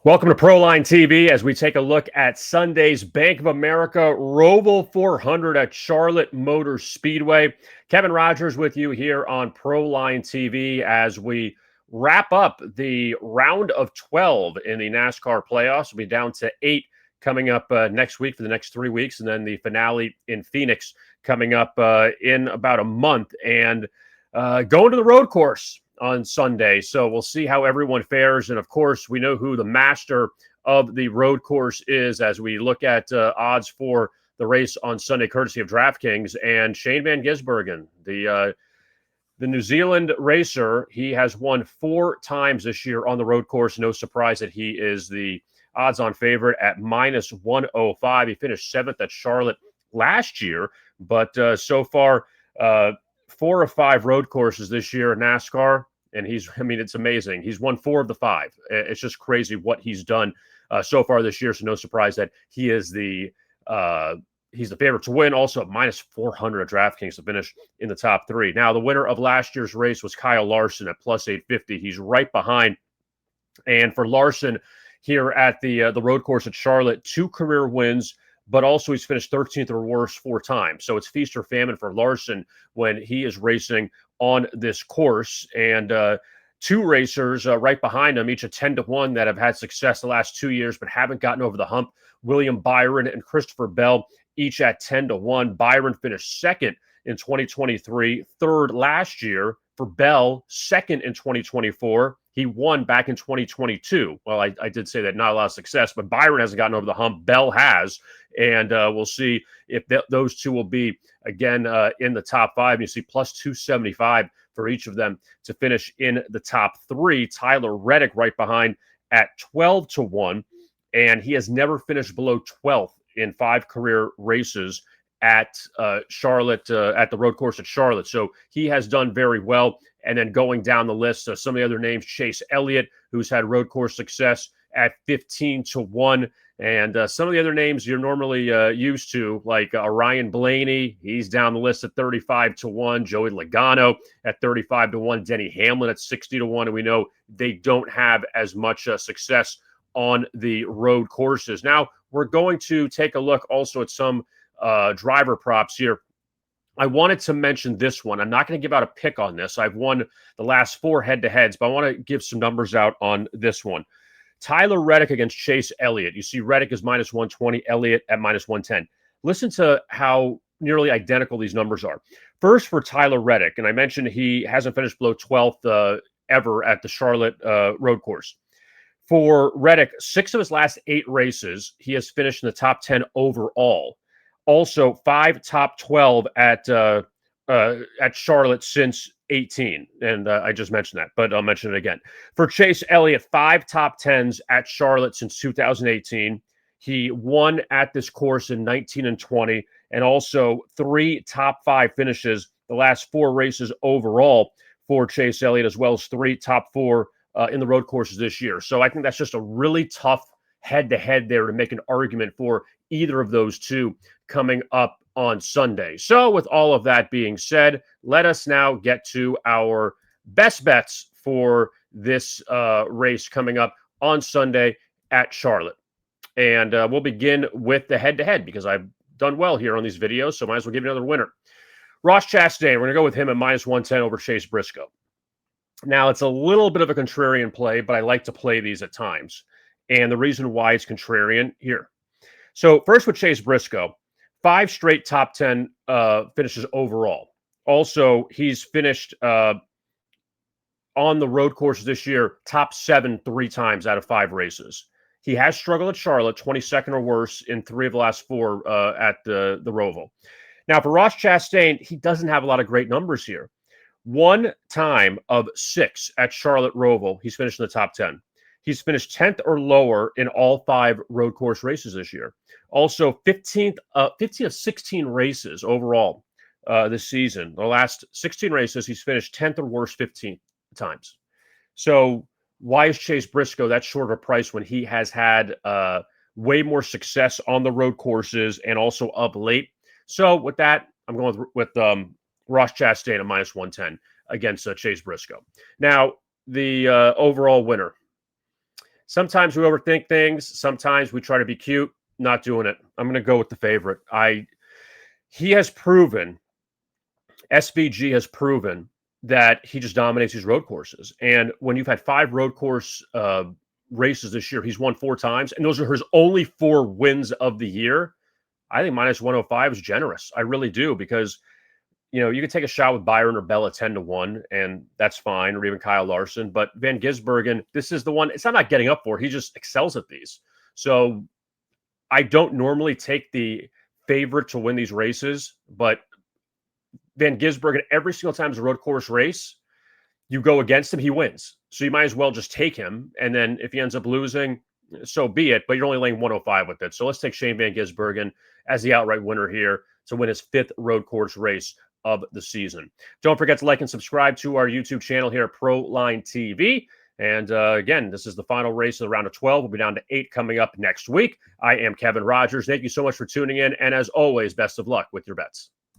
Welcome to Proline TV as we take a look at Sunday's Bank of America Roval 400 at Charlotte Motor Speedway. Kevin Rogers with you here on Proline TV as we wrap up the round of 12 in the NASCAR playoffs. We'll be down to 8 coming up next week for the next 3 weeks, and then the finale in Phoenix coming up in about a month. And going to the road course on Sunday. So we'll see how everyone fares. And of course, we know who the master of the road course is as we look at odds for the race on Sunday, courtesy of DraftKings. And Shane Van Gisbergen, the New Zealand racer, he has won 4 times this year on the road course. No surprise that he is the odds-on favorite at minus 105. He finished 7th at Charlotte last year, but so far, 4 of 5 road courses this year in NASCAR, and it's amazing. He's won 4 of the 5. It's just crazy what he's done so far this year. So no surprise that he is he's the favorite to win. Also at minus 400 at DraftKings to finish in the top 3. Now the winner of last year's race was Kyle Larson at plus 850. He's right behind. And for Larson here at the road course at Charlotte, 2 career wins, but also he's finished 13th or worse 4 times. So it's feast or famine for Larson when he is racing on this course. And 2 racers right behind him, each a 10-1 that have had success the last 2 years, but haven't gotten over the hump. William Byron and Christopher Bell, each at 10-1. Byron finished 2nd in 2023, 3rd last year. For Bell, 2nd in 2024. He won back in 2022. Well, I did say that not a lot of success, but Byron hasn't gotten over the hump. Bell has. And we'll see if those 2 will be, again, in the top 5. You see plus 275 for each of them to finish in the top 3. Tyler Reddick right behind at 12-1. And he has never finished below 12th in 5 career races at Charlotte, at the road course at Charlotte. So he has done very well. And then going down the list, some of the other names, Chase Elliott, who's had road course success at 15-1. And some of the other names you're normally used to, like Ryan Blaney, he's down the list at 35-1. Joey Logano at 35-1. Denny Hamlin at 60-1. And we know they don't have as much success on the road courses. Now, we're going to take a look also at some driver props here. I wanted to mention this one. I'm not going to give out a pick on this. I've won the last 4 head-to-heads, but I want to give some numbers out on this one. Tyler Reddick against Chase Elliott. You see Reddick is minus 120, Elliott at minus 110. Listen to how nearly identical these numbers are. First for Tyler Reddick, and I mentioned he hasn't finished below 12th ever at the Charlotte road course. For Reddick, 6 of his last 8 races, he has finished in the top 10 overall. Also, 5 top 12 at Charlotte since 18. And I just mentioned that, but I'll mention it again. For Chase Elliott, 5 top 10s at Charlotte since 2018. He won at this course in 19 and 20, and also 3 top 5 finishes the last 4 races overall for Chase Elliott, as well as 3 top 4 in the road courses this year. So I think that's just a really tough head-to-head there to make an argument for either of those 2 coming up on Sunday. So with all of that being said, let us now get to our best bets for this race coming up on Sunday at Charlotte. And we'll begin with the head-to-head because I've done well here on these videos, so might as well give you another winner. Ross Chastain, we're going to go with him at minus 110 over Chase Briscoe. Now, it's a little bit of a contrarian play, but I like to play these at times. And the reason why it's contrarian here. So first with Chase Briscoe, 5 straight top 10 finishes overall. Also, he's finished on the road courses this year, top 7 3 times out of 5 races. He has struggled at Charlotte, 22nd or worse in 3 of the last 4 at the Roval. Now, for Ross Chastain, he doesn't have a lot of great numbers here. 1 time of 6 at Charlotte Roval, he's finished in the top 10. He's finished 10th or lower in all 5 road course races this year. Also, 15 of 16 races overall this season. The last 16 races, he's finished 10th or worse 15 times. So why is Chase Briscoe that short of a price when he has had way more success on the road courses and also up late? So with that, I'm going with Ross Chastain at minus 110 against Chase Briscoe. Now, the overall winner. Sometimes we overthink things. Sometimes we try to be cute. Not doing it. I'm going to go with the favorite. He has proven, SVG has proven that he just dominates these road courses. And when you've had 5 road course races this year, he's won 4 times, and those are his only 4 wins of the year. I think minus 105 is generous. I really do, because you can take a shot with Byron or Bella 10-1, and that's fine, or even Kyle Larson. But Van Gisbergen, this is the one. It's not getting up for. He just excels at these. So I don't normally take the favorite to win these races, but Van Gisbergen, every single time it's a road course race, you go against him, he wins. So you might as well just take him. And then if he ends up losing, so be it. But you're only laying 105 with it. So let's take Shane Van Gisbergen as the outright winner here to win his 5th road course race of the season. Don't forget to like and subscribe to our YouTube channel here at Proline TV. And again, this is the final race of the round of 12. We'll be down to 8 coming up next week. I am Kevin Rogers. Thank you so much for tuning in. And as always, best of luck with your bets.